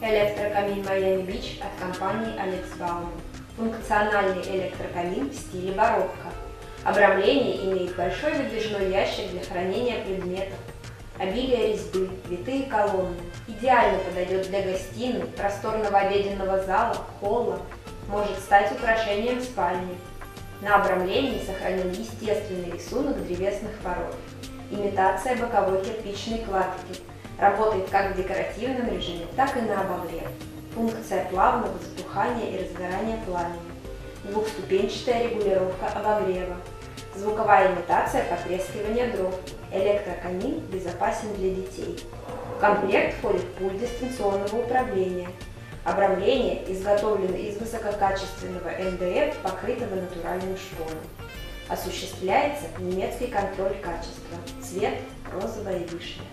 Электрокамин Майами-Бич от компании Bauman. Функциональный электрокамин в стиле барокко. Обрамление имеет большой выдвижной ящик для хранения предметов. Обилие резьбы, витые колонны. Идеально подойдет для гостиной, просторного обеденного зала, холла. Может стать украшением спальни. На обрамлении сохранен естественный рисунок древесных пород. Имитация боковой кирпичной кладки. Работает как в декоративном режиме, так и на обогрев. Функция плавного затухания и разгорания пламени. Двухступенчатая регулировка обогрева. Звуковая имитация потрескивания дров. Электрокамин безопасен для детей. В комплект входит пульт дистанционного управления. Обрамление изготовлено из высококачественного МДФ, покрытого натуральным шпоном. Осуществляется немецкий контроль качества. Цвет розовая вишня.